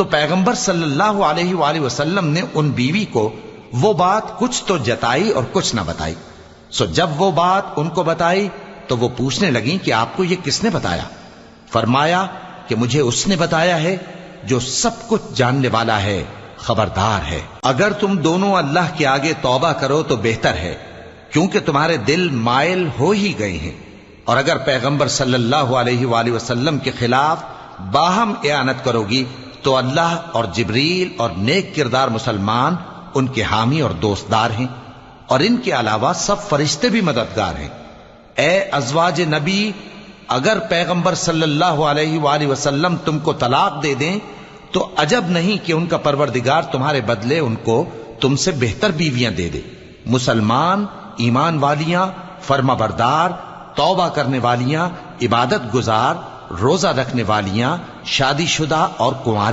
تو پیغمبر صلی اللہ علیہ وآلہ وسلم نے ان بیوی کو وہ بات کچھ تو جتائی اور کچھ نہ بتائی. سو جب وہ بات ان کو بتائی تو وہ پوچھنے لگیں کہ آپ کو یہ کس نے بتایا؟ فرمایا کہ مجھے اس نے بتایا ہے جو سب کچھ جاننے والا ہے، خبردار ہے. اگر تم دونوں اللہ کے آگے توبہ کرو تو بہتر ہے، کیونکہ تمہارے دل مائل ہو ہی گئے ہیں. اور اگر پیغمبر صلی اللہ علیہ وآلہ وسلم کے خلاف باہم اعانت کرو گی تو اللہ اور جبریل اور نیک کردار مسلمان ان کے حامی اور دوستدار ہیں، اور ان کے علاوہ سب فرشتے بھی مددگار ہیں. اے ازواج نبی، اگر پیغمبر صلی اللہ علیہ وآلہ وسلم تم کو طلاق دے دیں تو عجب نہیں کہ ان کا پروردگار تمہارے بدلے ان کو تم سے بہتر بیویاں دے دے. مسلمان، ایمان والیاں، فرما بردار، توبہ کرنے والیاں، عبادت گزار، روزہ رکھنے والیاں، شادی شدہ اور کنواری